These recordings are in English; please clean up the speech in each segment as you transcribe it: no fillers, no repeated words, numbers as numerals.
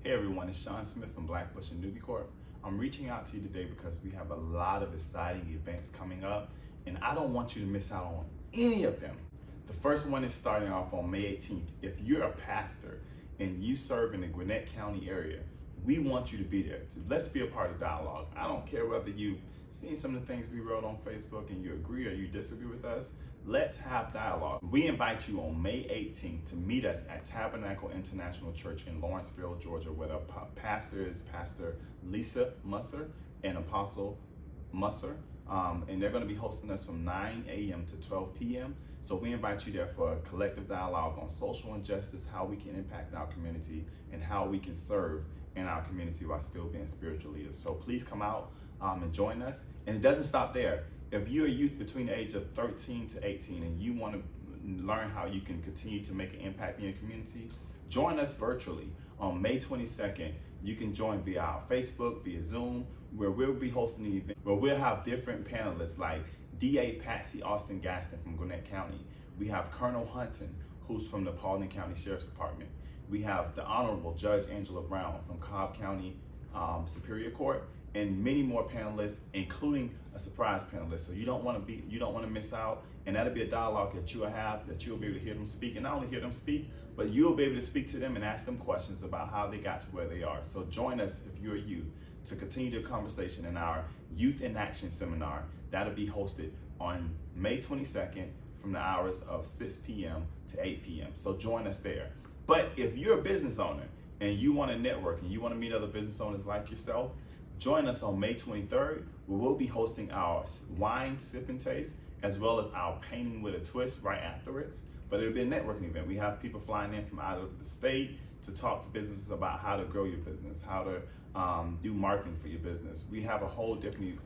Hey everyone, it's Sean Smith from Blackbush and Newbie Corp. I'm reaching out to you today because we have a lot of exciting events coming up and I don't want you to miss out on any of them. The first one is starting off on May 18th. If you're a pastor and you serve in the Gwinnett County area, we want you to be there. So let's be a part of dialogue. I don't care whether you've seen some of the things we wrote on Facebook and you agree or you disagree with us. Let's have dialogue. We invite you on May 18th to meet us at Tabernacle International Church in Lawrenceville, Georgia, where the pastor is Pastor Lisa Musser and Apostle Musser. And they're going to be hosting us from 9 a.m. to 12 p.m. So we invite you there for a collective dialogue on social injustice, how we can impact our community, and how we can serve in our community while still being spiritual leaders. So please come out and join us. And it doesn't stop there. If you're a youth between the age of 13 to 18 and you want to learn how you can continue to make an impact in your community, join us virtually on May 22nd. You can join via our Facebook, via Zoom, where we'll be hosting the event, where we'll have different panelists like DA Patsy Austin Gaston from Gwinnett County. We have Colonel Hunton, who's from the Paulding County Sheriff's Department. We have the Honorable Judge Angela Brown from Cobb County Superior Court, and many more panelists, including a surprise panelist. So you don't want to miss out, and that'll be a dialogue that you'll have, that you'll be able to hear them speak, and not only hear them speak, but you'll be able to speak to them and ask them questions about how they got to where they are. So join us if you're a youth to continue the conversation in our Youth in Action seminar. That'll be hosted on May 22nd from the hours of 6 p.m. to 8 p.m. So join us there. But if you're a business owner and you want to network and you want to meet other business owners like yourself, join us on May 23rd, where we'll be hosting our wine sip and taste, as well as our painting with a twist right afterwards. But it'll be a networking event. We have people flying in from out of the state to talk to businesses about how to grow your business, how to do marketing for your business. We have a whole different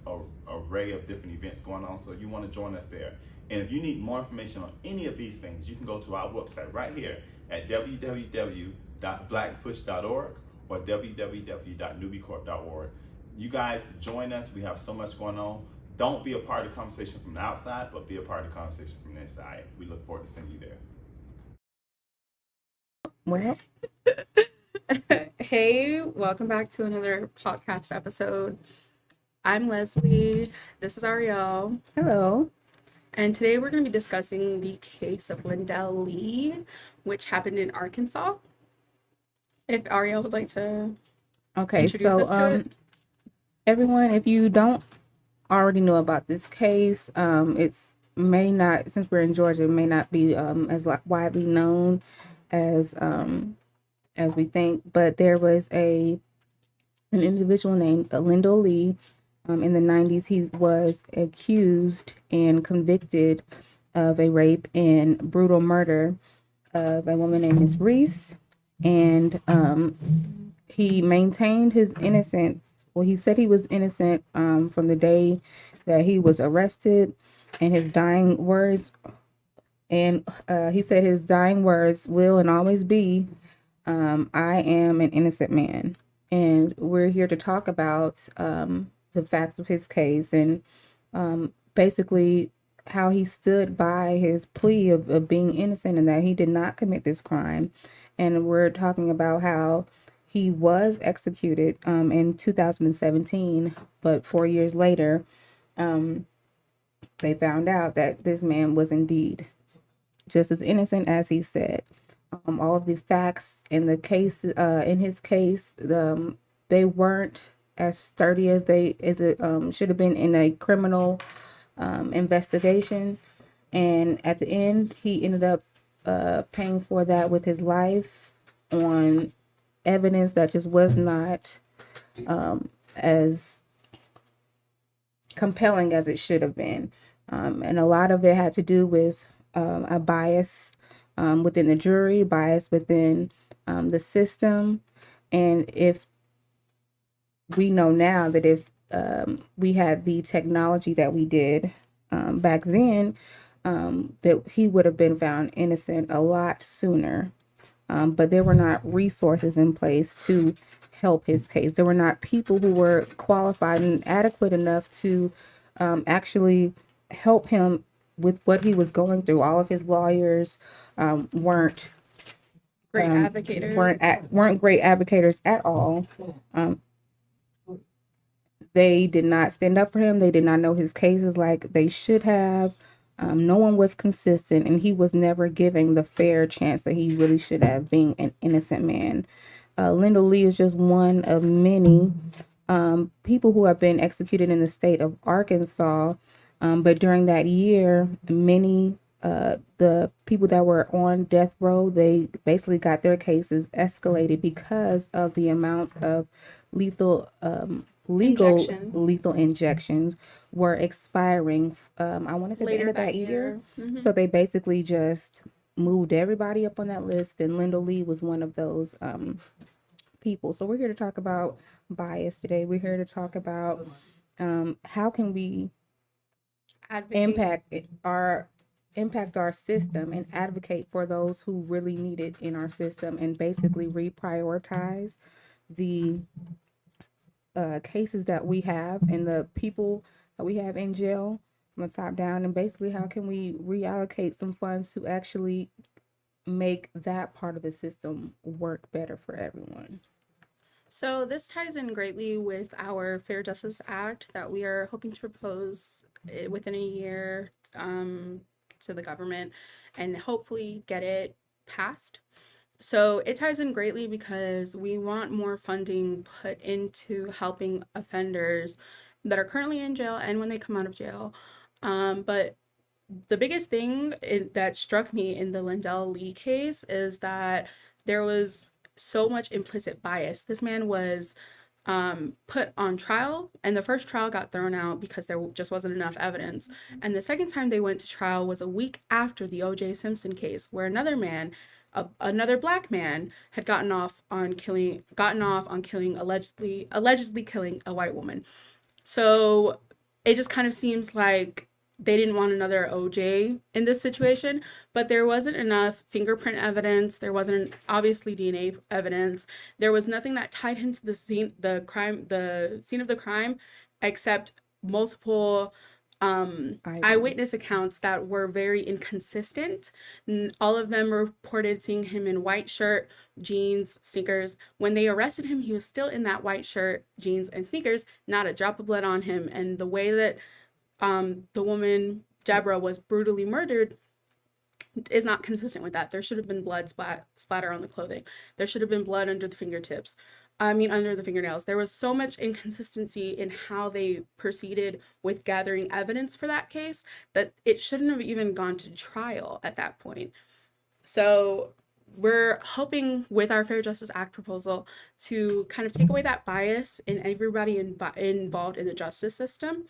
array of different events going on, so you want to join us there. And if you need more information on any of these things, you can go to our website right here at www.blackpush.org or www.newbiecorp.org. You guys join us. We have so much going on. Don't be a part of the conversation from the outside, but be a part of the conversation from the inside. We look forward to seeing you there. Well, hey, welcome back to another podcast episode. I'm Leslie. This is Ariel. Hello. And today we're going to be discussing the case of Lindell Lee, which happened in Arkansas. If Ariel would like to introduce us to it. Everyone, if you don't already know about this case, it's may not, since we're in Georgia, it may not be as widely known as we think. But there was an individual named Lindell Lee. In the 90s, he was accused and convicted of a rape and brutal murder of a woman named Ms. Reese, and he maintained his innocence. Well, he said he was innocent from the day that he was arrested, and his dying words, he said his dying words will and always be, I am an innocent man. And we're here to talk about the facts of his case and basically how he stood by his plea of being innocent and that he did not commit this crime. And we're talking about how he was executed in 2017, but 4 years later, they found out that this man was indeed just as innocent as he said. All of the facts in the case, in his case, they weren't as sturdy as it should have been in a criminal investigation. And at the end, he ended up paying for that with his life on evidence that just was not as compelling as it should have been. And a lot of it had to do with a bias within the jury, bias within the system. And if we know now that if we had the technology that we did back then, that he would have been found innocent a lot sooner. But there were not resources in place to help his case. There were not people who were qualified and adequate enough to actually help him with what he was going through. All of his lawyers weren't great advocators. weren't great advocates at all. They did not stand up for him. They did not know his cases like they should have. No one was consistent, and he was never given the fair chance that he really should have, being an innocent man. Linda Lee is just one of many people who have been executed in the state of Arkansas. But during that year, many the people that were on death row, they basically got their cases escalated because of the amount of lethal lethal injections were expiring. I want to say the end of that year. Mm-hmm. So they basically just moved everybody up on that list, and Linda Lee was one of those people. So we're here to talk about bias today. We're here to talk about how can we impact our system and advocate for those who really need it in our system, and basically reprioritize the cases that we have and the people that we have in jail from the top down, and basically how can we reallocate some funds to actually make that part of the system work better for everyone. So this ties in greatly with our Fair Justice Act that we are hoping to propose within a year to the government and hopefully get it passed. So it ties in greatly because we want more funding put into helping offenders that are currently in jail and when they come out of jail. But the biggest thing that struck me in the Lindell Lee case is that there was so much implicit bias. This man was put on trial, and the first trial got thrown out because there just wasn't enough evidence. And the second time they went to trial was a week after the O.J. Simpson case, where another black man had gotten off on killing allegedly killing a white woman. So it just kind of seems like they didn't want another OJ in this situation, but there wasn't enough fingerprint evidence. There wasn't obviously DNA evidence. There was nothing that tied him to the scene of the crime, except multiple eyewitness accounts that were very inconsistent. All of them reported seeing him in white shirt, jeans, sneakers. When they arrested him, he was still in that white shirt, jeans, and sneakers, not a drop of blood on him. And the way that the woman, Deborah, was brutally murdered is not consistent with that. There should have been blood splatter on the clothing. There should have been blood under the fingernails. There was so much inconsistency in how they proceeded with gathering evidence for that case that it shouldn't have even gone to trial at that point. So we're hoping with our Fair Justice Act proposal to kind of take away that bias in everybody involved in the justice system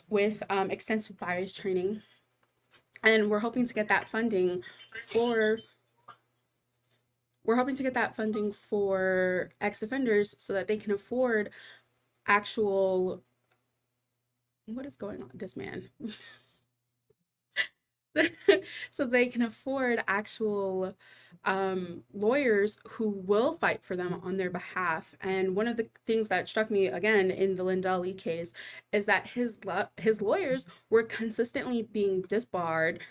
with extensive bias training. And we're hoping to get that funding for ex-offenders so that they can afford actual, what is going on with this man? So they can afford actual lawyers who will fight for them on their behalf. And one of the things that struck me again in the Lindell Lee case is that his lawyers were consistently being disbarred,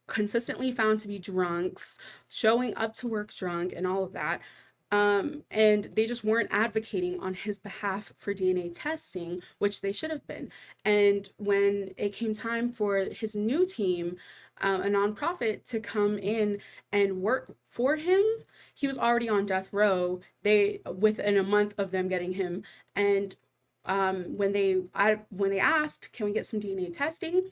consistently found to be drunks, showing up to work drunk and all of that. And they just weren't advocating on his behalf for DNA testing, which they should have been. And when it came time for his new team, a nonprofit, to come in and work for him, he was already on death row. Within a month of them getting him, and when they asked, can we get some DNA testing,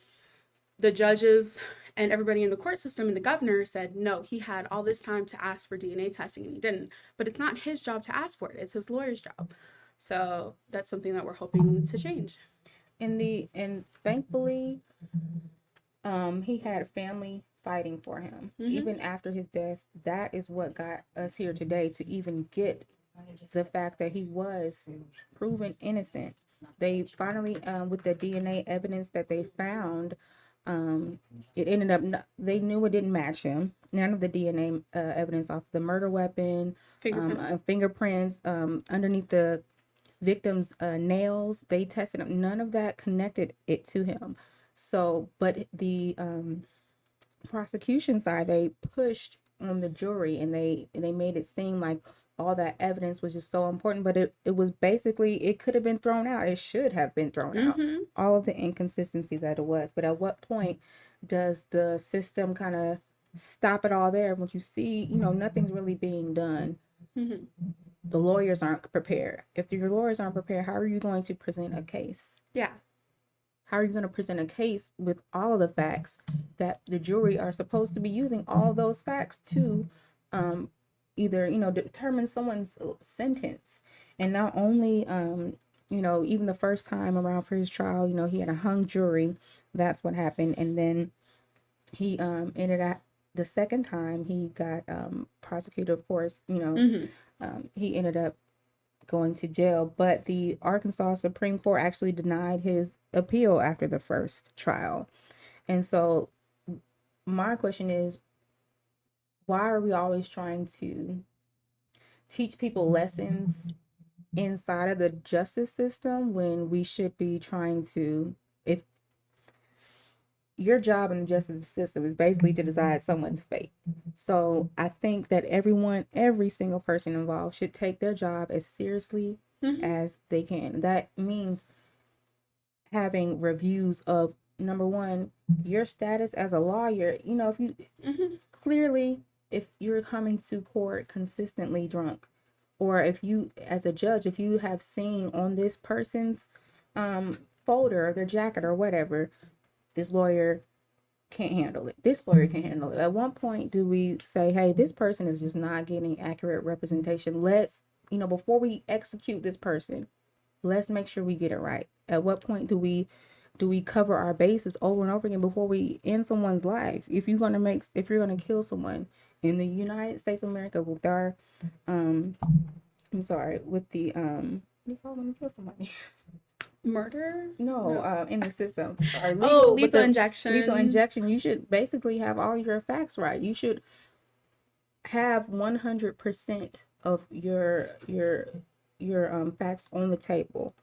the judges and everybody in the court system and the governor said no. He had all this time to ask for DNA testing and he didn't. But it's not his job to ask for it. It's his lawyer's job. So that's something that we're hoping to change. And thankfully, he had family fighting for him. Mm-hmm. Even after his death. That is what got us here today, to even get the fact that he was proven innocent. They finally, with the DNA evidence that they found, it ended up, they knew it didn't match him. None of the DNA evidence off the murder weapon, fingerprints underneath the victim's nails, they tested him. None of that connected it to him. So, but the prosecution side, they pushed on the jury, and they made it seem like all that evidence was just so important, but it was basically, it could have been thrown out. It should have been thrown out. Mm-hmm. All of the inconsistencies that it was. But at what point does the system kind of stop it all there when you see, nothing's really being done? Mm-hmm. The lawyers aren't prepared. If your lawyers aren't prepared, how are you going to present a case? Yeah. How are you going to present a case with all of the facts that the jury are supposed to be using all of those facts to either, determine someone's sentence? And not only, even the first time around for his trial, he had a hung jury. That's what happened. And then he ended up, the second time he got prosecuted, of course, Mm-hmm. he ended up going to jail, but the Arkansas Supreme Court actually denied his appeal after the first trial. And so my question is, why are we always trying to teach people lessons inside of the justice system when we should be trying to, if your job in the justice system is basically to decide someone's fate. So I think that every single person involved should take their job as seriously Mm-hmm. as they can. That means having reviews of, number one, your status as a lawyer. If you Mm-hmm. clearly, if you're coming to court consistently drunk, or if you, as a judge, if you have seen on this person's folder or their jacket or whatever, this lawyer can't handle it. This lawyer can handle it. At one point, do we say, hey, this person is just not getting accurate representation. Let's, before we execute this person, let's make sure we get it right. At what point do we cover our bases over and over again before we end someone's life? If you're gonna kill someone in the United States of America with our, with the what do you call when you kill somebody? Murder? No, in the system. Or Lethal injection. Lethal injection. You should basically have all your facts right. You should have 100% of your facts on the table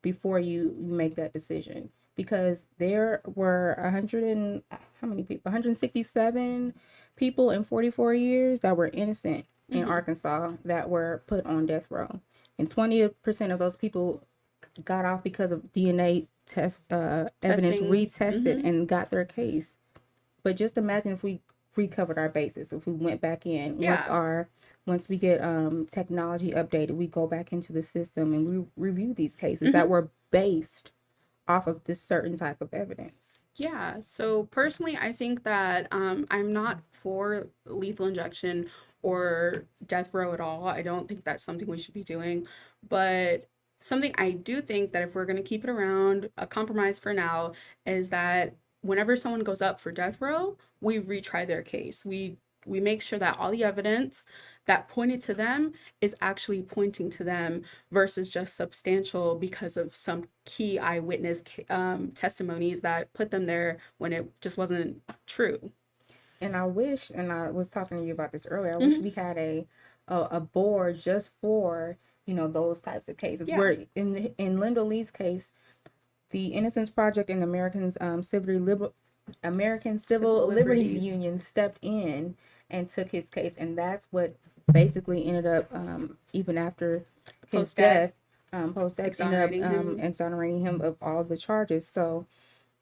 before you make that decision. Because there were 167 people in 44 years that were innocent in Arkansas that were put on death row, and 20% of those people got off because of DNA test evidence retested and got their case. But just imagine if we recovered our bases, if we went back in, once we get technology updated, we go back into the system and we review these cases that were based off of this certain type of evidence. Yeah, so personally, I think that I'm not for lethal injection or death row at all. I don't think that's something we should be doing. But something I do think that if we're going to keep it around, a compromise for now, is that whenever someone goes up for death row, we retry their case. We make sure that all the evidence that pointed to them is actually pointing to them versus just substantial because of some key eyewitness testimonies that put them there when it just wasn't true. And I wish, and I was talking to you about this earlier, I wish we had a board just for, those types of cases. Yeah. Where in Linda Lee's case, the Innocence Project and American Civil Liberties Union stepped in and took his case, and that's what basically ended up, even after his death, Exonerating him. exonerating him of all the charges. So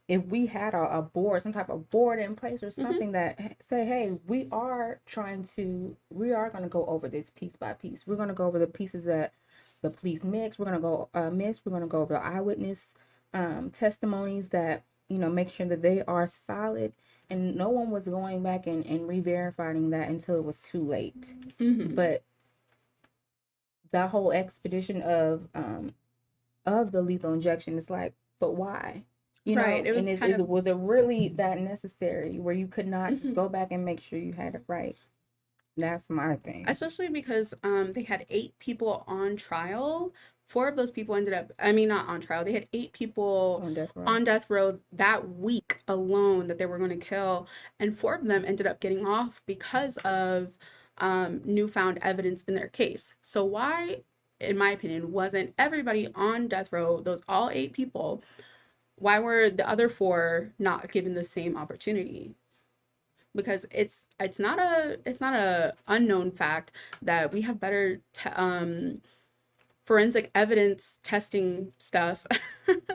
if we had a board, some type of board in place or something that say, hey, we are going to go over this piece by piece. We're going to go over the pieces that the police mixed. We're going to go We're going to go over the eyewitness testimonies that, make sure that they are solid. And no one was going back and re-verifying that until it was too late. But that whole expedition of the lethal injection is like, but why? Right. Was it really that necessary where you could not just go back and make sure you had it right? That's my thing. Especially because they had 8 people on trial. 4 of those people ended up, not on trial. They had 8 people on death row that week alone that they were going to kill. And 4 of them ended up getting off because of newfound evidence in their case. So why, in my opinion, wasn't everybody on death row, all 8 people, why were the other 4 not given the same opportunity? because it's not a unknown fact that we have better forensic evidence testing stuff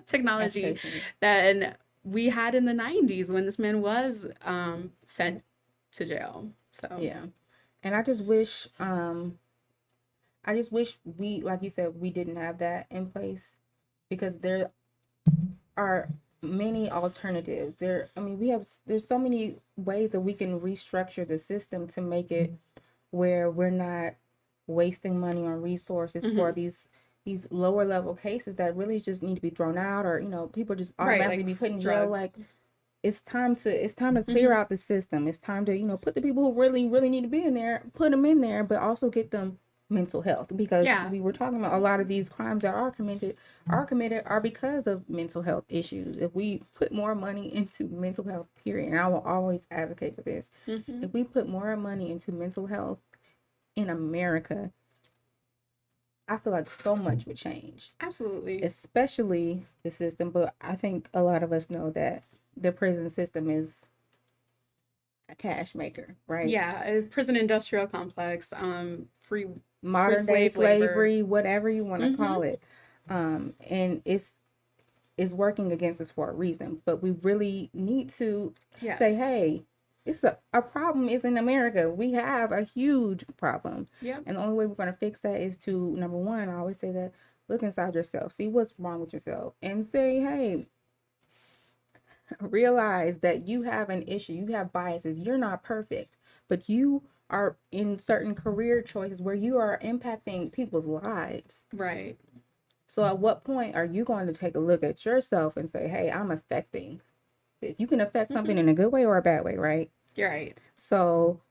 technology Applications. than we had in the 90s when this man was sent to jail. So Yeah. And I just wish we, like you said, we didn't have that in place, because there are many alternatives. I mean, there's so many ways that we can restructure the system to make it where we're not wasting money on resources for these lower level cases that really just need to be thrown out, or people just right, automatically like be put in jail. drugs. Like, it's time to clear out the system. It's time to put the people who really need to be in there, put them in there, but also get them mental health, because Yeah. we were talking about a lot of these crimes that are because of mental health issues. If we put more money into mental health, period, and I will always advocate for this, if we put more money into mental health in America, I feel like so much would change, Absolutely. especially the system. But I think a lot of us know that the prison system is a cash maker, right? Yeah, a prison industrial complex, free Modern day slave labor. slavery, whatever you want to Mm-hmm. call it. And it's working against us for a reason. But we really need to say, Yes. hey, it's a problem is in America. We have a huge problem. Yep. And the only way we're going to fix that is to, number one, I always say that, look inside yourself, see what's wrong with yourself, and say, hey, realize that you have an issue, you have biases, you're not perfect, but you are in certain career choices where you are impacting people's lives. Right. So at what point are you going to take a look at yourself and say, hey, I'm affecting this? You can affect something in a good way or a bad way, right? You're right. So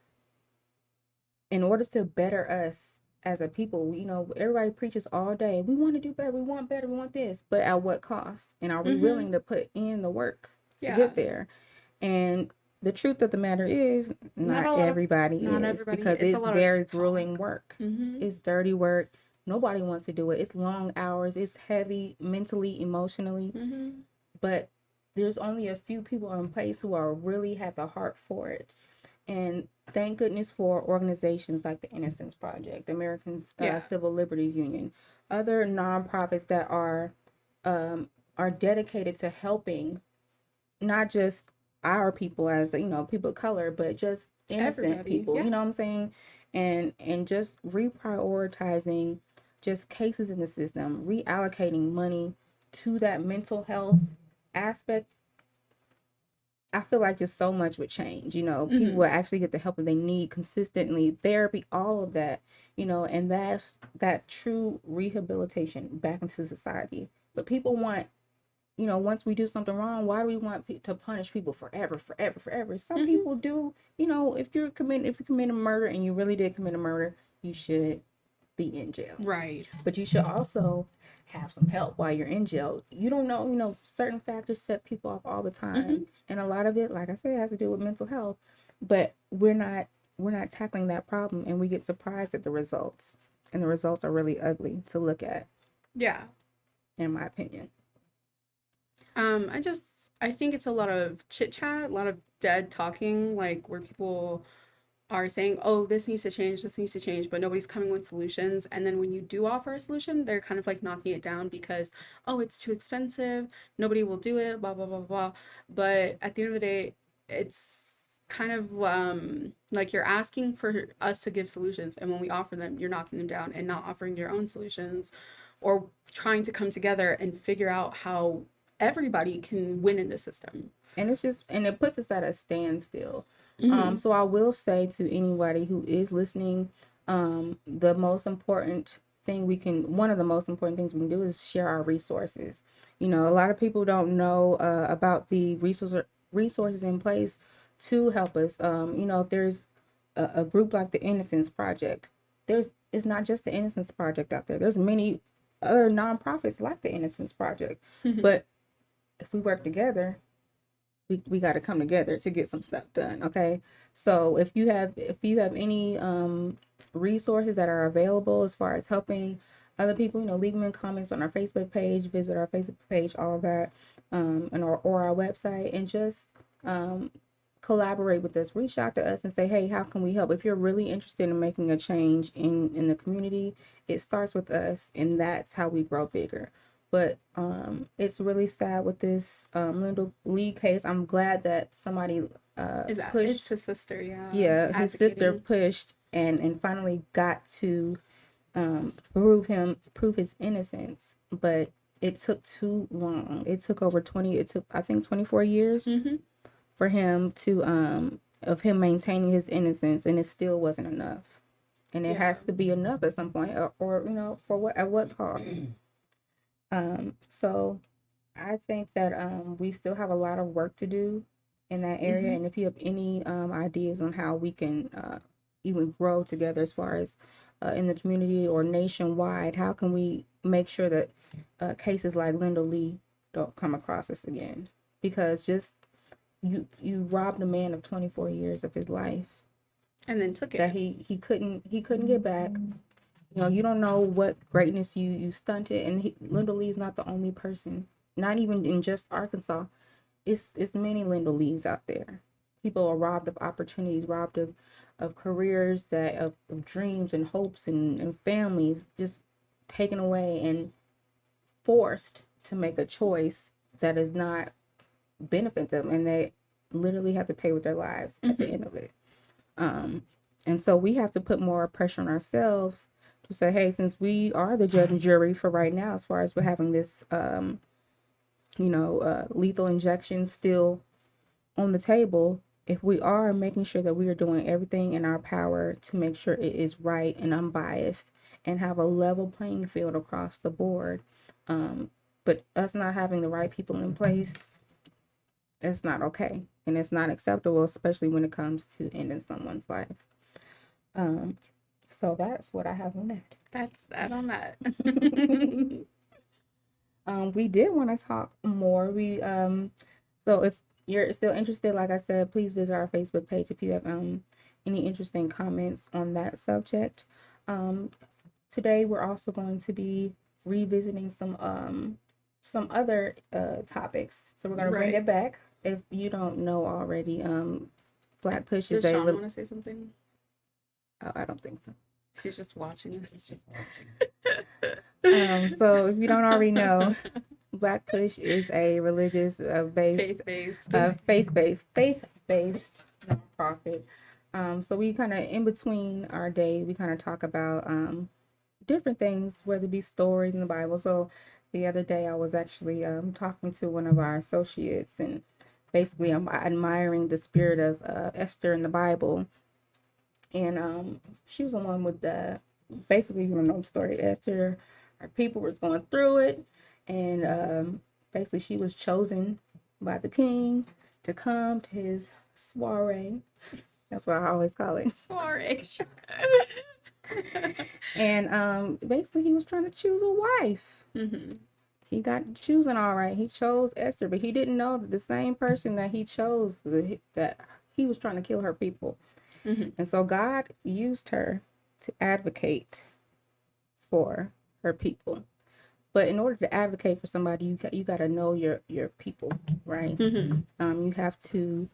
in order to better us as a people, everybody preaches all day, we want to do better, we want better, we want this, but at what cost? And are we willing to put in the work to get there? And the truth of the matter is, not everybody is, because it's very grueling work. It's dirty work. Nobody wants to do it. It's long hours. It's heavy mentally, emotionally. But there's only a few people in place who are really have the heart for it. And thank goodness for organizations like the Innocence Project, the American Civil Liberties Union, other nonprofits that are dedicated to helping not just our people as people of color, but just innocent people. You know what I'm saying? And just reprioritizing just cases in the system, reallocating money to that mental health aspect. I feel like just so much would change. People will actually get the help that they need consistently, therapy, all of that. And that's that true rehabilitation back into society. But people want, once we do something wrong, why do we want to punish people forever? Some people do, if you commit a murder and you really did commit a murder, you should be in jail. Right. But you should also have some help while you're in jail. You don't know, certain factors set people off all the time. And a lot of it, like I said, has to do with mental health. But we're not tackling that problem, and we get surprised at the results. And the results are really ugly to look at. Yeah. In my opinion. I think it's a lot of chit chat, a lot of dead talking, like where people are saying, oh, this needs to change, but nobody's coming with solutions. And then when you do offer a solution, they're kind of like knocking it down because, oh, it's too expensive, nobody will do it, blah, blah, blah, blah. But at the end of the day, it's kind of like you're asking for us to give solutions. And when we offer them, you're knocking them down and not offering your own solutions or trying to come together and figure out how everybody can win in the system. And it puts us at a standstill. So I will say to anybody who is listening, one of the most important things we can do is share our resources. A lot of people don't know about the resources in place to help us. If there's a group like the Innocence Project, it's not just the Innocence Project out there. There's many other nonprofits like the Innocence Project. But if we work together, we got to come together to get some stuff done. Okay. So if you have any resources that are available as far as helping other people, leave them in comments on our Facebook page, visit our Facebook page, all of that, or our website, and just collaborate with us. Reach out to us and say, hey, how can we help? If you're really interested in making a change in the community, it starts with us, and that's how we grow bigger. But it's really sad with this Linda Lee case. I'm glad that somebody It's pushed. his sister, yeah. Yeah, his sister Advocating. pushed and finally got to prove his innocence. But it took too long. It took over 20. It took, I think, 24 years Mm-hmm. for him to of him maintaining his innocence, and it still wasn't enough. And it Yeah. has to be enough at some point, or you know, for what, at what cost. So I think that we still have a lot of work to do in that area. Mm-hmm. And if you have any ideas on how we can even grow together as far as in the community or nationwide, how can we make sure that cases like Linda Lee don't come across us again? Because just you robbed a man of 24 years of his life And then took that it. he couldn't get back. You know, you don't know what greatness you stunted, and Linda Lee's not the only person. Not even in just Arkansas. It's many Linda Lees out there. People are robbed of opportunities, robbed of careers, that of dreams and hopes and families, just taken away and forced to make a choice that does not benefit them, and they literally have to pay with their lives at the end of it. And so we have to put more pressure on ourselves to say, hey, since we are the judge and jury for right now, as far as we're having this, lethal injection still on the table, if we are making sure that we are doing everything in our power to make sure it is right and unbiased and have a level playing field across the board, but us not having the right people in place, it's not okay. And it's not acceptable, especially when it comes to ending someone's life. So that's what I have on that. That's that on that. We did want to talk more. So if you're still interested, like I said, please visit our Facebook page if you have any interesting comments on that subject. Today we're also going to be revisiting some other topics. So we're gonna bring Right. it back. If you don't know already, Black Push Does is Sean want to say something? oh, I don't think so. She's just watching us. So if you don't already know, Black Push is a religious based faith-based nonprofit. So we kind of in between our day, we kind of talk about different things, whether it be stories in the Bible. So the other day I was actually talking to one of our associates, and basically I'm admiring the spirit of Esther in the Bible. And she was the one with the, basically, you know the story, Esther, her people was going through it, and basically she was chosen by the king to come to his soiree. That's what I always call it. Sorry. And basically he was trying to choose a wife. Mm-hmm. He got chosen all right. He chose Esther, but he didn't know that the same person that he chose, that he was trying to kill her people. Mm-hmm. And so God used her to advocate for her people. But in order to advocate for somebody, you got to know your people, right? Mm-hmm. You have to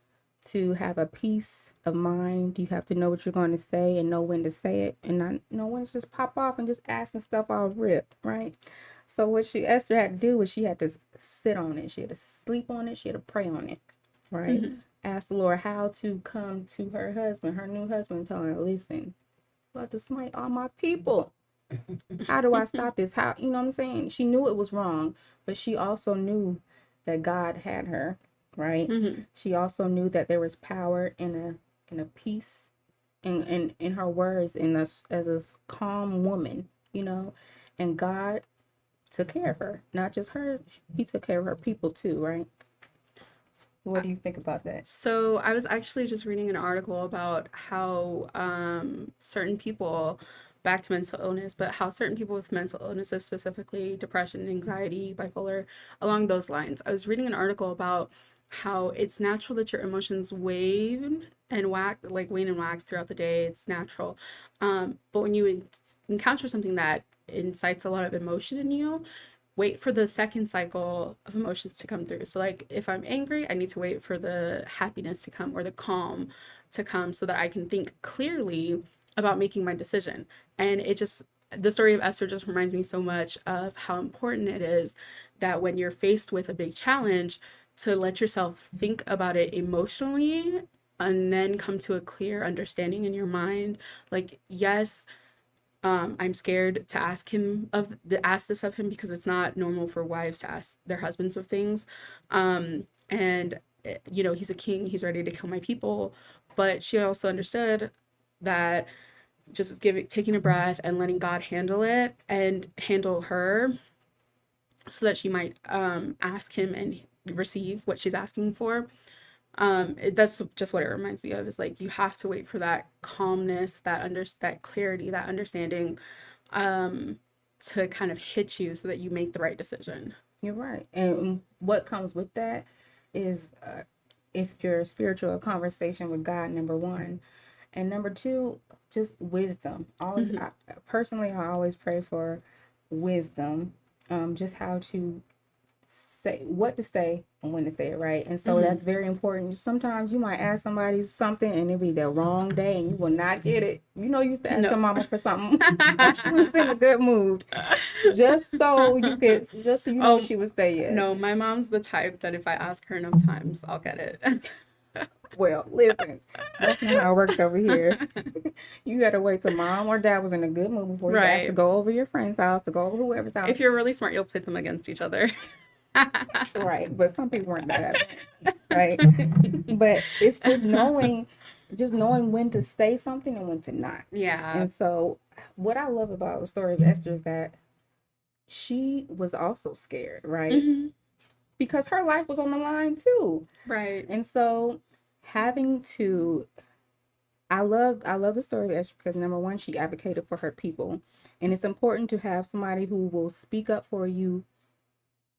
have a peace of mind. You have to know what you're going to say and know when to say it, and not know when to just pop off and just asking stuff all rip, right? So what Esther had to do was she had to sit on it. She had to sleep on it. She had to pray on it, right? Mm-hmm. Ask the Lord how to come to her husband, her new husband, tell her, listen, but to smite all my people. How do I stop this? How, you know what I'm saying? She knew it was wrong, but she also knew that God had her, right? Mm-hmm. She also knew that there was power in a peace in her words, as a calm woman, and God took care of her. Not just her, he took care of her people too, right? What do you think about that? So I was actually just reading an article about how certain people, back to mental illness, but how certain people with mental illnesses, specifically depression, anxiety, bipolar, along those lines. I was reading an article about how it's natural that your emotions wane and wax throughout the day. It's natural. But when you encounter something that incites a lot of emotion in you, wait for the second cycle of emotions to come through. So like if I'm angry, I need to wait for the happiness to come or the calm to come so that I can think clearly about making my decision. And it just, the story of Esther just reminds me so much of how important it is that when you're faced with a big challenge, to let yourself think about it emotionally and then come to a clear understanding in your mind. Like, yes, I'm scared to ask this of him because it's not normal for wives to ask their husbands of things. And you know, he's a king, he's ready to kill my people. But she also understood that just taking a breath and letting God handle it and handle her so that she might ask him and receive what she's asking for. That's just what it reminds me of, is like you have to wait for that calmness, that clarity, that understanding to kind of hit you so that you make the right decision. You're right. And what comes with that is if your spiritual conversation with God, number one, and number two, just wisdom. Always, personally, I always pray for wisdom, just how to say what to say and when to say it, right? And so that's very important. Sometimes you might ask somebody something and it'll be the wrong day and you will not get it. You know, you used to ask your mama for something when she was in a good mood, just so you know she would say yes. No, my mom's the type that if I ask her enough times, I'll get it. Well, listen, that's not how it works over here. You got to wait till mom or dad was in a good mood before you ask to go over your friend's house, to go over whoever's house. If you're really smart, you'll pit them against each other. Right, but some people weren't that, right? But it's just knowing when to say something and when to not. Yeah. And so what I love about the story of Esther is that she was also scared, right? Because her life was on the line too. Right. And so I love the story of Esther because number one, she advocated for her people. And it's important to have somebody who will speak up for you.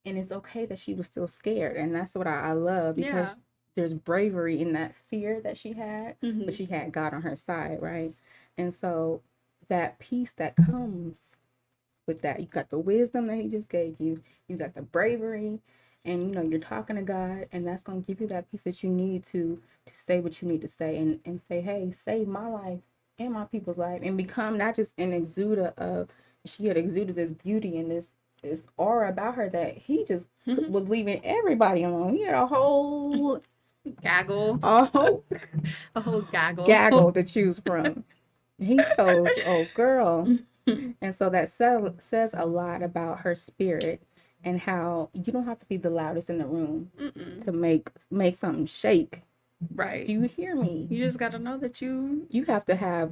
And it's okay that she was still scared. And that's what I love, because there's bravery in that fear that she had, but she had God on her side, right? And so that peace that comes with that, you got the wisdom that he just gave you, you got the bravery, and you know, you're talking to God, and that's going to give you that peace that you need to say what you need to say and say, hey, save my life and my people's life, and become not just an exuder of, she had exuded this beauty and this aura about her that he just was leaving everybody alone. He had a whole gaggle. A whole gaggle to choose from. He chose, oh girl. And so that says a lot about her spirit and how you don't have to be the loudest in the room to make something shake. Right. Do you hear me? You just got to know that you got to have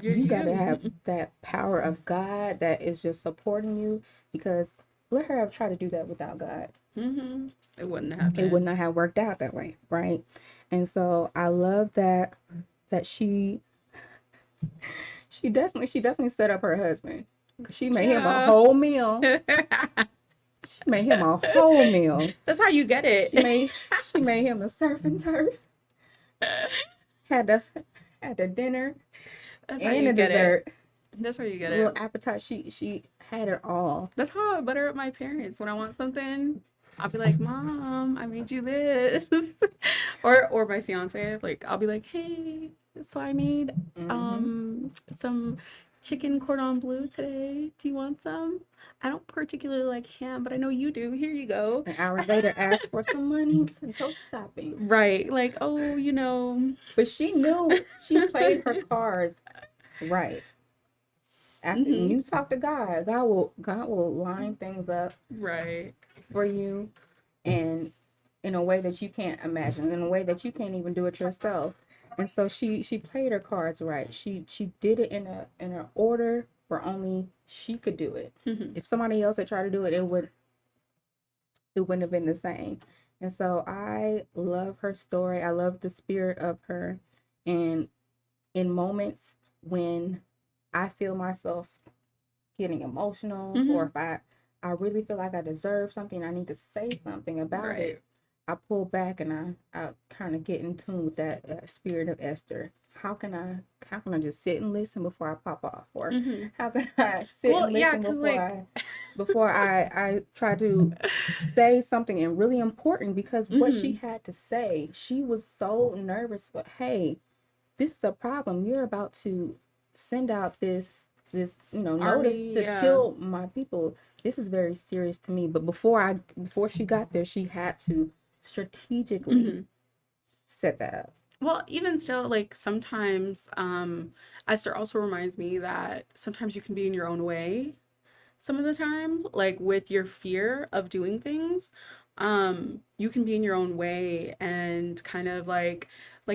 that power of God that is just supporting you, because let her have tried to do that without God. It wouldn't have. It would not have worked out that way, right? And so I love that she definitely set up her husband, because she made him a whole meal. She made him a whole meal. That's how you get it. She made him the surf and turf. Had the dinner and the dessert. That's how you get it. Little appetite. She had it all. That's how I butter up my parents. When I want something, I'll be like, Mom, I made you this. or my fiance, like, I'll be like, hey, so I made some chicken cordon bleu today. Do you want some? I don't particularly like ham, but I know you do. Here you go. An hour later, ask for some money to go shopping. Right. Like, oh, you know. But she knew. She played her cards right. After you talk to God, God will line things up right for you, and in a way that you can't imagine, in a way that you can't even do it yourself. And so she played her cards right. She did it in a order where only she could do it. If somebody else had tried to do it, it wouldn't have been the same. And so I love her story. I love the spirit of her. And in moments when I feel myself getting emotional, or if I really feel like I deserve something, I need to say something about it, I pull back and I kind of get in tune with that spirit of Esther. how can I just sit and listen before I pop off, or Mm-hmm. how can I sit Well, and yeah, listen because before I try to say something and really important, because what she mm-hmm. had to say, she was so nervous. But hey, this is a problem. You're about to send out this notice Army, to yeah. kill my people. This is very serious to me. But before she got there, she had to strategically Mm-hmm. set that up. Well, even still, like sometimes, Esther also reminds me that sometimes you can be in your own way some of the time, like with your fear of doing things. You can be in your own way and kind of like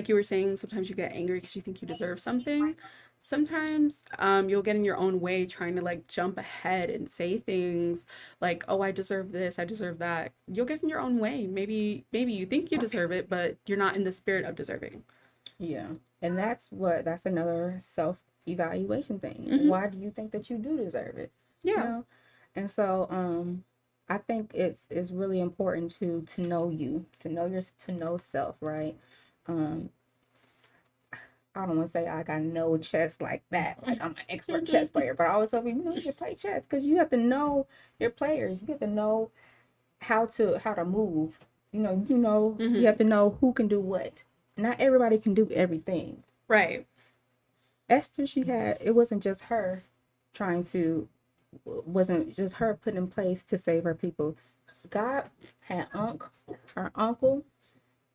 you were saying, sometimes you get angry because you think you deserve something. Sometimes you'll get in your own way trying to like jump ahead and say things like, "Oh, I deserve this, I deserve that." You'll get in your own way. Maybe you think you deserve it, but you're not in the spirit of deserving. Yeah. And that's another self-evaluation thing. Hmm. Why do you think that you do deserve it? You Yeah. know? And so I think it's really important to know you, to know self, right? Um I don't want to say like I know chess like that, like I'm an expert chess player, but I always tell people, you should play chess because you have to know your players. You have to know how to move. You have Hmm. to know who can do what. Not everybody can do everything. Right. Esther, it wasn't just her trying to, wasn't just her put in place to save her people. God had her uncle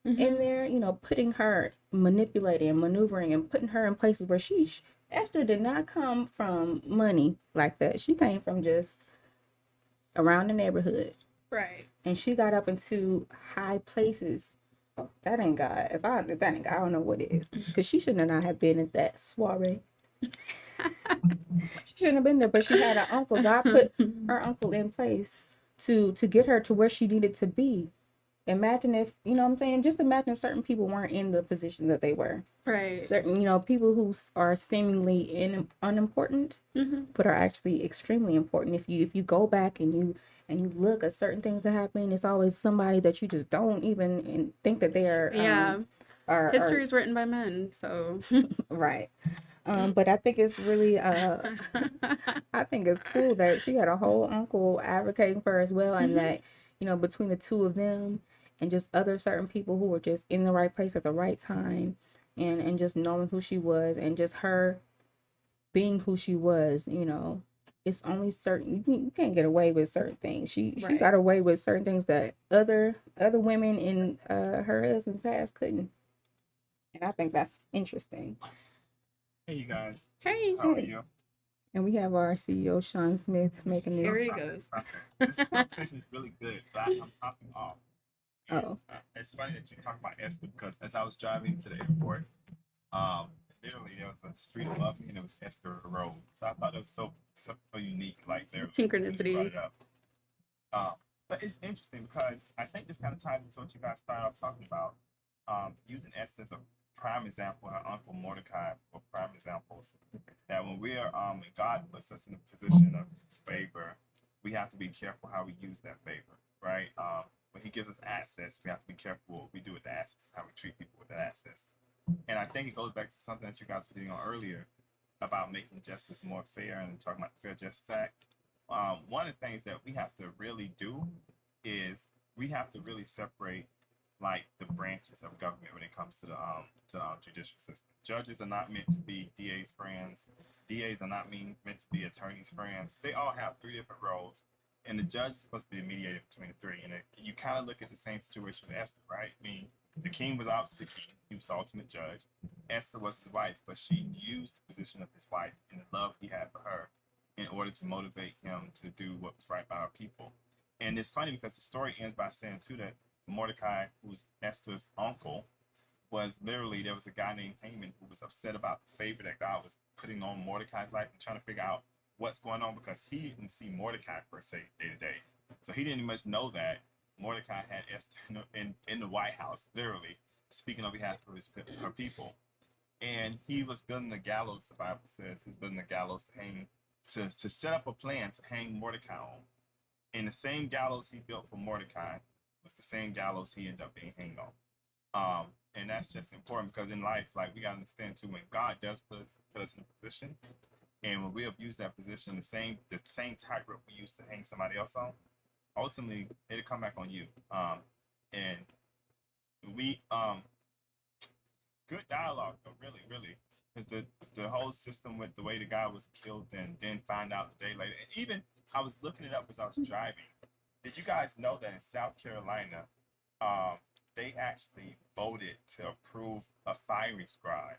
in Hmm. there, putting her, manipulating and maneuvering and putting her in places where Esther did not come from money like that. She came from just around the neighborhood, Right. and she got up into high places. That ain't God. If that ain't God, I don't know what it is. Because she shouldn't not have been at that soiree. She shouldn't have been there. But she had an uncle. God put her uncle in place to get her to where she needed to be. Imagine if, you know what I'm saying? Just imagine if certain people weren't in the position that they were. Right. Certain, people who are seemingly unimportant, Hmm. but are actually extremely important. If you go back and you look at certain things that happen, it's always somebody that you just don't even think that they Yeah. are History is written by men, so. right. But I think it's really I think it's cool that she had a whole uncle advocating for her as well, and Hmm. that between the two of them and just other certain people who were just in the right place at the right time, and just knowing who she was, and just her being who she was. It's only certain you can't get away with certain things. She Right. got away with certain things that other women in her husband's past couldn't, and I think that's interesting. Hey, you guys. Hey, How are Hey. you? And we have our CEO Sean Smith making here this. he goes. This conversation is really good, but I'm hopping off. And Oh, it's funny that you talk about Esther because as I was driving to the airport, um, literally there was a street above me and it was Esther Road. So I thought it was so unique, like literally, as you brought Synchronicity. it up. But it's interesting because I think this kind of ties into what you guys started off talking about. Using Esther as a prime example, her uncle Mordecai for prime examples. That when when God puts us in a position of favor, we have to be careful how we use that favor, right? When He gives us access, we have to be careful what we do with the access, how we treat people with that access. And I think it goes back to something that you guys were hitting on earlier about making justice more fair and talking about the Fair Justice Act. One of the things that we have to really do is we have to really separate like the branches of government when it comes to the judicial system. Judges are not meant to be DA's friends. DAs are not meant to be attorneys' friends. They all have three different roles, and the judge is supposed to be a mediator between the three. And you kind of look at the same situation with Esther, right? I mean, the king was obviously the king; he was the ultimate judge. Esther was his wife, but she used the position of his wife and the love he had for her in order to motivate him to do what was right by our people. And it's funny because the story ends by saying too that Mordecai, who's Esther's uncle, was literally there was a guy named Haman who was upset about the favor that God was putting on Mordecai's life and trying to figure out what's going on because he didn't see Mordecai per se day to day. So he didn't much know that Mordecai had Esther in the White House, literally speaking on behalf of her people. And he was building the gallows, the Bible says, he was building the gallows to hang, to set up a plan to hang Mordecai on. And the same gallows he built for Mordecai was the same gallows he ended up being hanged on. And that's just important because in life, like we gotta understand too, when God does put us in a position, and when we abuse that position, the same tightrope we used to hang somebody else on, ultimately it'll come back on you. And we good dialogue though, really, really, because the whole system with the way the guy was killed and then find out the day later. And even I was looking it up as I was driving. Did you guys know that in South Carolina, they actually voted to approve a firing squad?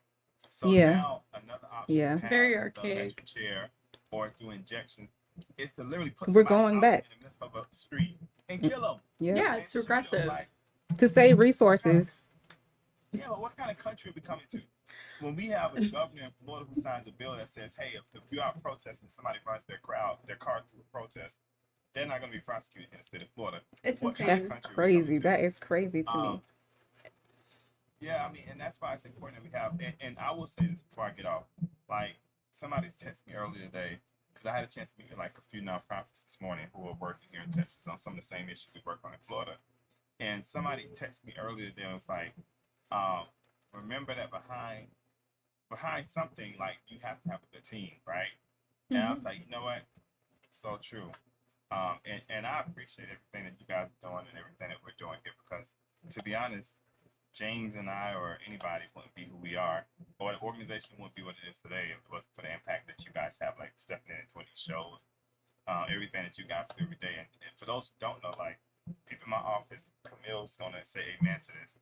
So Yeah. now another option Yeah. Very the archaic. electric chair or through injections is to literally put We're somebody going out back. in the middle of a street and kill them. Yeah. Yeah, it's regressive. Like, To save resources. yeah, but what kind of country are we coming to? When we have a governor in Florida who signs a bill that says, hey, if you're out protesting, somebody runs their car through a protest, they're not going to be prosecuted in the state of Florida. It's What kind of insane. That's country are we coming crazy. to? That is crazy to me. Yeah, I mean, and that's why it's important that we have. And I will say this before I get off. Like, somebody's texted me earlier today because I had a chance to meet with like a few nonprofits this morning who are working here in Texas on some of the same issues we work on in Florida. And somebody texted me earlier today and was like, remember that behind something, like, you have to have a good team, right? And I was like, you know what? So true. And I appreciate everything that you guys are doing and everything that we're doing here because, to be honest, James and I or anybody wouldn't be who we are, or the organization wouldn't be what it is today if it wasn't for the impact that you guys have, like stepping into these shows, everything that you guys do every day. And for those who don't know, like, people in my office, Camille's gonna say amen to this.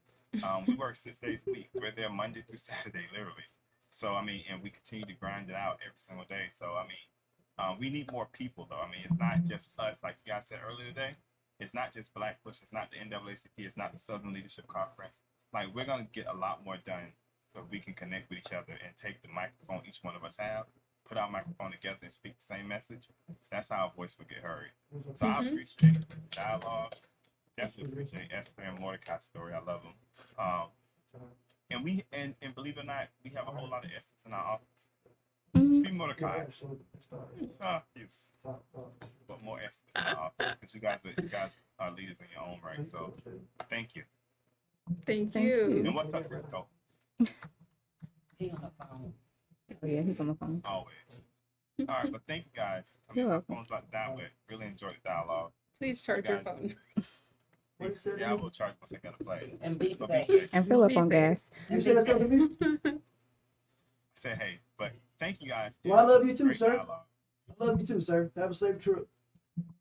We work 6 days a week. We're there Monday through Saturday, literally. So I mean, and we continue to grind it out every single day. So I mean, we need more people though. I mean, it's not just us, like you guys said earlier today. It's not just Black Push. It's not the NAACP. It's not the Southern Leadership Conference. Like, we're gonna get a lot more done if we can connect with each other and take the microphone each one of us have, put our microphone together and speak the same message. That's how our voice will get heard. So I appreciate the dialogue. Definitely appreciate Esther and Mordecai's story. I love them. And believe it or not, we have a whole lot of Esther's in our office. Free Mordecai. You. But more Esther's in our office because you guys are leaders in your own right. So thank you. Thank Thank you. you. And what's up, Crisco? He on the phone. Oh, yeah, he's on the phone. Always. All right, but thank you guys. I mean, You're my welcome. phone's about to die, but really enjoyed the dialogue. Please charge your Guys. phone. Yeah, I will charge once I gotta play. And be But be safe. safe. And fill up Be on safe. gas. And be safe. Say hey, but thank you guys. Well, I love you too, Great sir. dialogue. I love you too, sir. Have a safe trip.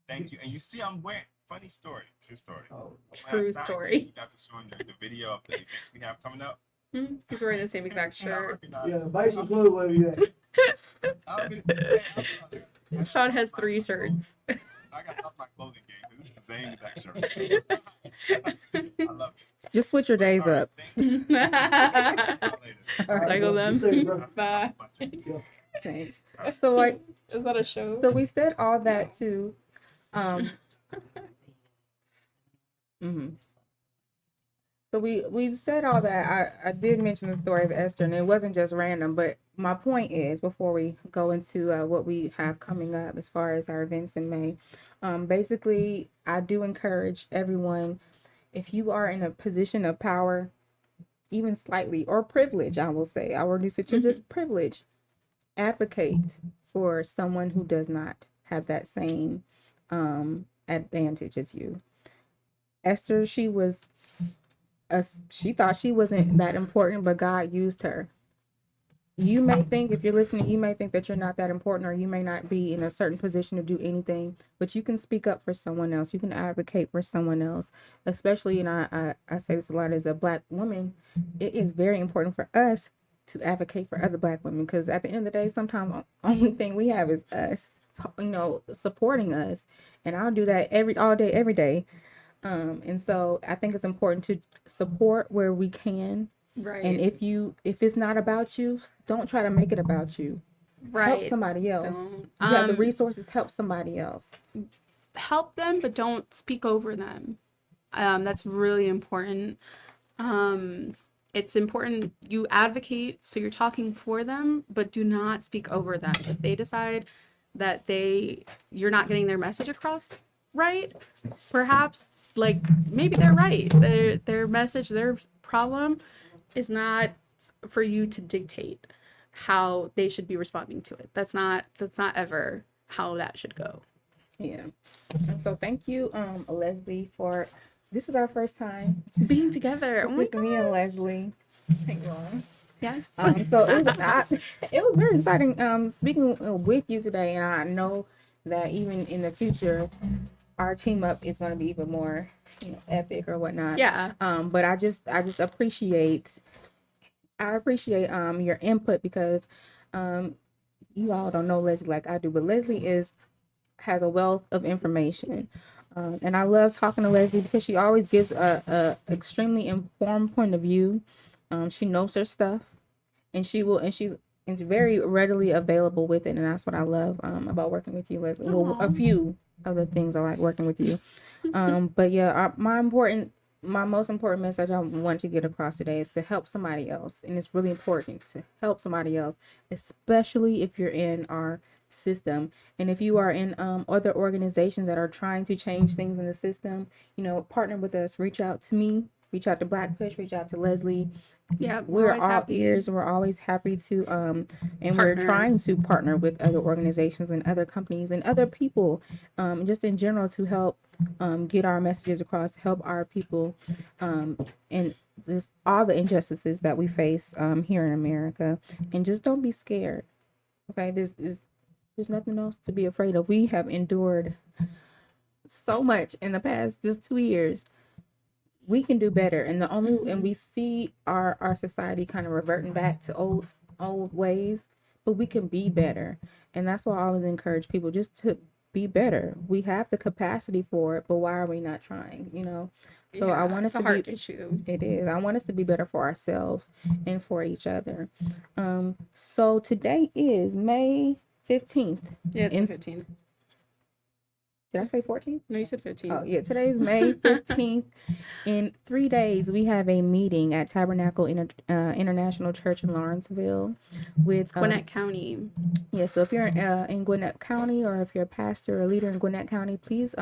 Thank you. And you see, I'm wearing funny story, true story. Oh, True Last night, story. You guys are showing the video of the events we have coming up. He's wearing the same exact And I shirt. recognize- yeah, Bison Club, where you at? I'll get- I Sean has got 3 my shirts. I got off my clothing game. This is the same exact shirt. I love it. Just switch your days All right, up. thank you. Talk later. All right, Cycle bro. them. Be safe, bro. Bye. Thanks. So like, Is that a show? so we said all that to, So we said all that. I did mention the story of Esther, and it wasn't just random. But my point is, before we go into what we have coming up as far as our events in May, basically, I do encourage everyone, if you are in a position of power, even slightly, or privilege, I will say, I will reduce it to just privilege, advocate for someone who does not have that same advantage as you. Esther, she thought she wasn't that important, but God used her. You may think, if you're listening, you may think that you're not that important, or you may not be in a certain position to do anything, but you can speak up for someone else. You can advocate for someone else, especially, and I say this a lot as a Black woman, it is very important for us to advocate for other Black women, because at the end of the day, sometimes the only thing we have is us, supporting us. And I'll do that all day, every day. And so I think it's important to support where we can. Right. And if it's not about you, don't try to make it about you. Right. Help somebody else. Don't. You have the resources, help somebody else. Help them, but don't speak over them. That's really important. It's important you advocate, so you're talking for them, but do not speak over them. If they decide that you're not getting their message across right, perhaps, like, maybe they're right. Their message, their problem is not for you to dictate how they should be responding to it. That's not ever how that should go. Yeah. And so thank you, Leslie, for this is our first time Being together. it's Oh my just me and gosh. Leslie. Hang on. Yes. So it was very exciting speaking with you today, and I know that even in the future, our team up is going to be even more, epic or whatnot. Yeah. But I just appreciate your input because you all don't know Leslie like I do, but Leslie has a wealth of information. And I love talking to Leslie because she always gives a extremely informed point of view. She knows her stuff, and she's very readily available with it, and that's what I love about working with you, Leslie. Well, a few of the things I like working with you. But yeah, my most important message I want to get across today is to help somebody else, and it's really important to help somebody else, especially if you're in our system, and if you are in other organizations that are trying to change things in the system, partner with us. Reach out to me, reach out to Black Push, reach out to Leslie. Yeah, We're always all happy. ears, and we're always happy to and we're Partner. trying to partner with other organizations and other companies and other people, just in general, to help get our messages across, help our people, and this all the injustices that we face here in America. And just don't be scared. Okay, there's nothing else to be afraid of. We have endured so much in the past just 2 years. We can do better, and and we see our society kind of reverting back to old ways, but we can be better. And that's why I always encourage people just to be better. We have the capacity for it, but why are we not trying? So I want us it's a to hard be issue. it is. I want us to be better for ourselves and for each other. So today is May 15th. Yeah, it's In- the 15th. Did I say 14th? No, you said 15th. Oh, yeah. Today's May 15th. In 3 days, we have a meeting at Tabernacle International Church in Lawrenceville with Gwinnett County. Yeah, so if you're in Gwinnett County, or if you're a pastor or leader in Gwinnett County, please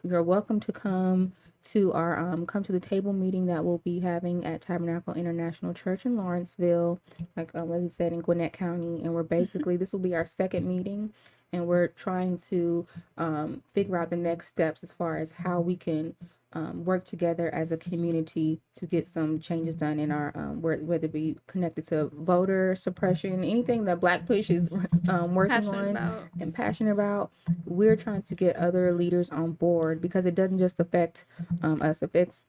you're welcome to come to our come to the table meeting that we'll be having at Tabernacle International Church in Lawrenceville, like Leslie said, in Gwinnett County. And we're basically this will be our second meeting, and we're trying to figure out the next steps as far as how we can work together as a community to get some changes done in our whether it be connected to voter suppression, anything that Black Push is working Passionate on about. and passionate about. We're trying to get other leaders on board because it doesn't just affect us, it affects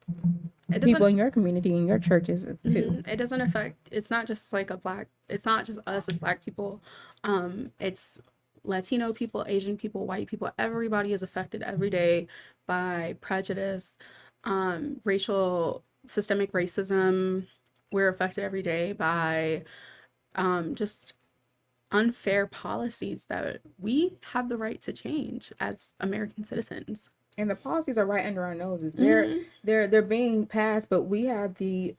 It people doesn't. in your community and your churches too. It doesn't affect. It's not just like it's not just us as Black people. It's Latino people, Asian people, white people. Everybody is affected every day by prejudice, systemic racism. We're affected every day by just unfair policies that we have the right to change as American citizens. And the policies are right under our noses. They're being passed, but we have the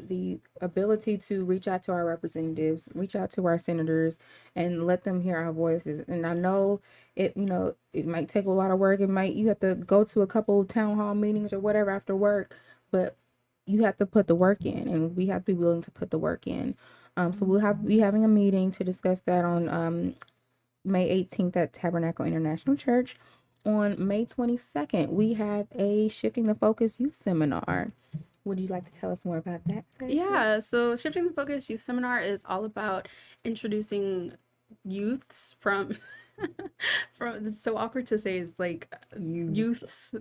ability to reach out to our representatives, reach out to our senators, and let them hear our voices. And I know it might take a lot of work. You have to go to a couple town hall meetings or whatever after work, but you have to put the work in, and we have to be willing to put the work in. So we'll be having a meeting to discuss that on May 18th at Tabernacle International Church. On May 22nd, we have a Shifting the Focus youth seminar. Would you like to tell us more about that? Yeah, so Shifting the Focus Youth Seminar is all about introducing youths from it's so awkward to say, is like youths,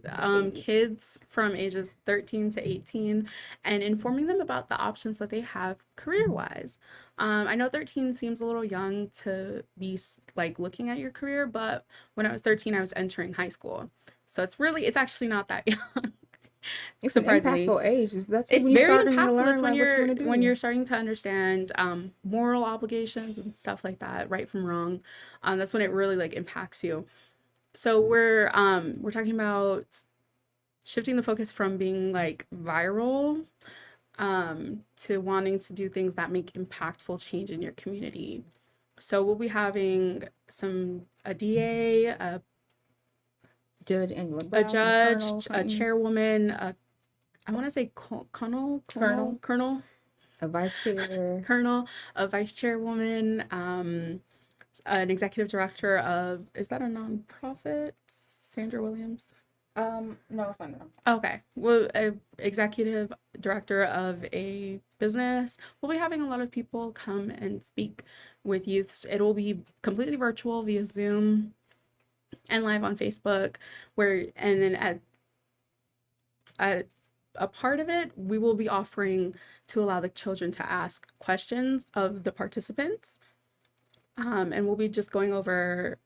kids from ages 13 to 18, and informing them about the options that they have career-wise. I know 13 seems a little young to be like looking at your career, but when I was 13, I was entering high school. So it's actually not that young. It's an Surprisingly. impactful age. That's It's when you're very starting to impactful. learn It's like, what you wanna do. when you're starting to understand moral obligations and stuff like that, right from wrong. That's when it really like impacts you. So we're talking about shifting the focus from being like viral to wanting to do things that make impactful change in your community. So we'll be having a DA, a Judge, and judge, a chairwoman, I want to say Colonel. colonel, a vice chair. colonel, a vice chairwoman, an executive director of, is that a nonprofit? Sandra Williams. No, it's not. No. Okay. Well, a executive director of a business. We'll be having a lot of people come and speak with youths. It will be completely virtual via Zoom and live on Facebook, and then at a part of it, we will be offering to allow the children to ask questions of the participants. And we'll be just going over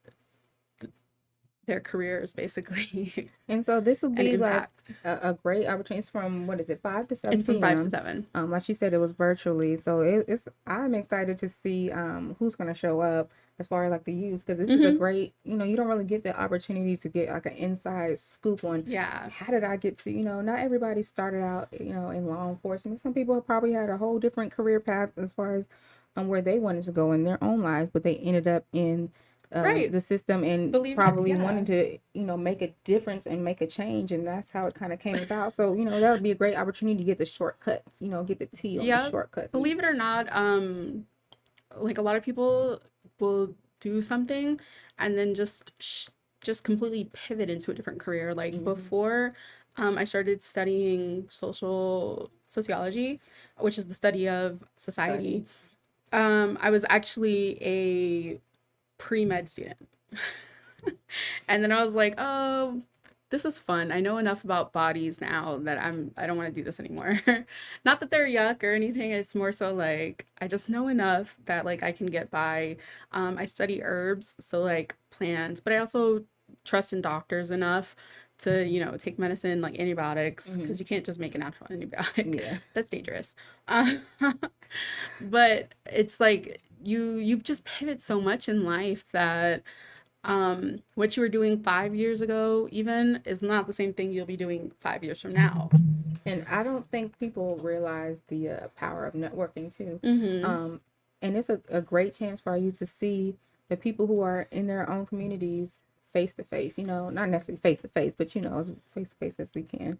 their careers basically. And so this will and be like impact. a great opportunity. It's from, what is it, 5 to 7 It's from 5 to p.m. 7. Like she said, it was virtually. So it's I'm excited to see who's going to show up as far as like the youth, because this is a great, you don't really get the opportunity to get like an inside scoop on Yeah. how did I get to, not everybody started out, in law enforcement. Some people have probably had a whole different career path as far as where they wanted to go in their own lives, but they ended up in Right. the system and Believe it, probably yeah. wanted to, make a difference and make a change. And that's how it kind of came about. So, that would be a great opportunity to get the shortcuts, get the tea on the shortcut. Believe it or not, like a lot of people will do something and then just completely pivot into a different career. Like before I started studying sociology, which is the study of society. I was actually a pre-med student. And then I was like, oh, this is fun. I know enough about bodies now that I don't want to do this anymore. Not that they're yuck or anything. It's more so like I just know enough that like I can get by. I study herbs, so like plants, but I also trust in doctors enough to, take medicine like antibiotics, because you can't just make a natural antibiotic. Yeah. That's dangerous. But it's like you just pivot so much in life that what you were doing 5 years ago even is not the same thing you'll be doing 5 years from now. And I don't think people realize the power of networking too. And it's a great chance for you to see the people who are in their own communities face to face, not necessarily face to face, but as face to face as we can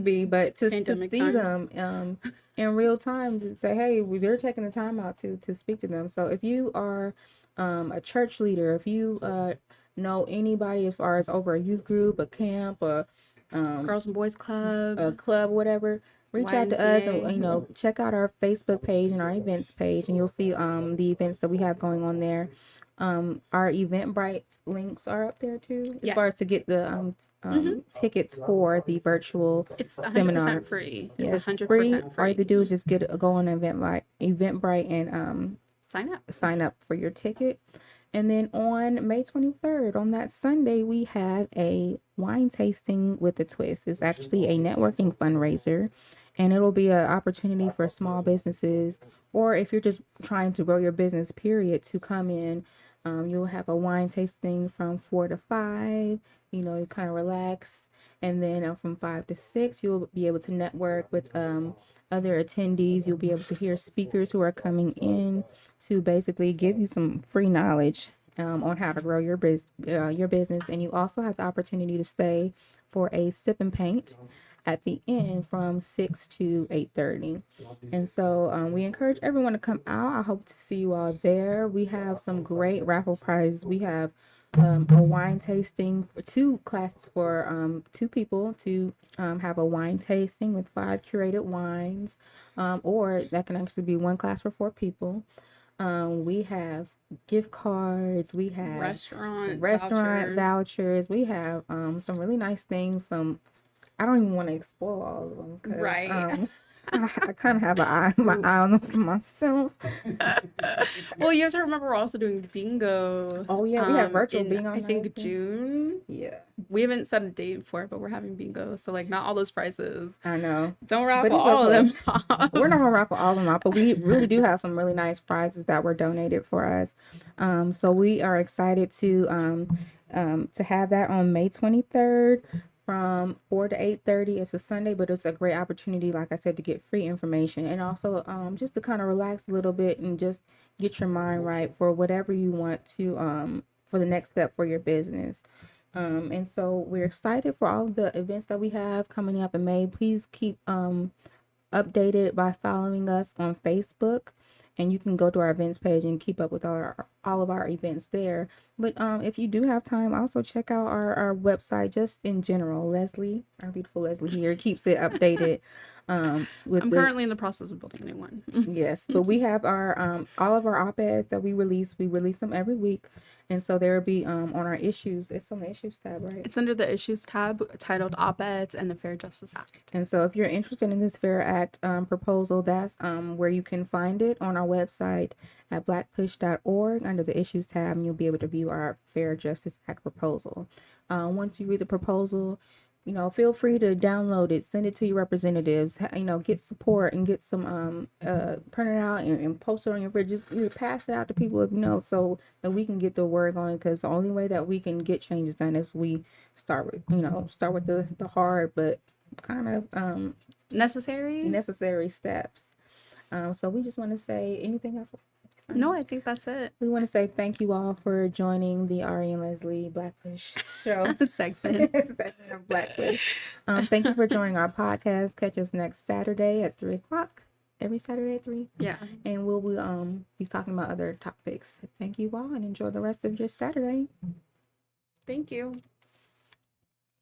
be, but to see times. them in real time, to say, hey, they're taking the time out to speak to them. So if you are a church leader, if you know anybody as far as over a youth group, a camp, a Girls and Boys Club, a club, whatever, reach out to us and check out our Facebook page and our events page, and you'll see the events that we have going on there. Our Eventbrite links are up there too, as far as to get the tickets for the virtual it's 100% seminar. free. Yes, It's 100% free. free. All you have to do is just go on Eventbrite and Sign up for your ticket. And then on May 23rd, on that Sunday, we have a wine tasting with a twist. It's actually a networking fundraiser, and it'll be an opportunity for small businesses, or if you're just trying to grow your business, period, to come in. You'll have a wine tasting from 4 to 5, you kind of relax. And then from 5 to 6, you'll be able to network with other attendees. You'll be able to hear speakers who are coming in to basically give you some free knowledge on how to grow your business. And you also have the opportunity to stay for a sip and paint at the end from 6 to 8:30. And so we encourage everyone to come out. I hope to see you all there. We have some great raffle prizes. We have a wine tasting for 2 classes for 2 people to have a wine tasting with 5 curated wines, or that can actually be 1 class for 4 people. We have gift cards. We have restaurant vouchers. We have some really nice things. I don't even want to explore all of them, because Right. I kind of have my eye on them for myself. Well, you have to remember we're also doing bingo. Oh yeah, we have virtual in, bingo. I think June. Yeah, We haven't set a date for it, but we're having bingo. So like not all those prices. I know. Don't raffle it's all of okay. them off. We're not gonna raffle all of them out, but we really do have some really nice prizes that were donated for us. So we are excited to have that on May 23rd. From 4 to 8:30. It's a Sunday, but it's a great opportunity, like I said, to get free information, and also just to kind of relax a little bit and just get your mind right for whatever you want to for the next step for your business. And so we're excited for all of the events that we have coming up in May. Please keep updated by following us on Facebook, and you can go to our events page and keep up with all of our events there. But if you do have time, also check out our website just in general. Leslie, our beautiful Leslie here, keeps it updated. With I'm the currently in the process of building a new one. Yes, but we have our all of our op-eds that we release. We release them every week, and so there will be on our issues. It's on the issues tab, right? It's under the issues tab titled Op-Eds and the Fair Justice Act. And so if you're interested in this Fair Act proposal, that's where you can find it on our website at blackpush.org under the issues tab, and you'll be able to view our Fair Justice Act proposal. Once you read the proposal, feel free to download it, send it to your representatives, get support and get some print it out and post it on your fridge. Just pass it out to people, so that we can get the word going, because the only way that we can get changes done is we start with the hard but kind of necessary steps. So we just want to say, anything else? No, I think that's it. We want to say thank you all for joining the Ari and Leslie Black Push show Segment. segment of Black Push. Thank you for joining our podcast. Catch us next Saturday at 3:00. Every Saturday at 3. Yeah. And we'll be talking about other topics. Thank you all, and enjoy the rest of your Saturday. Thank you.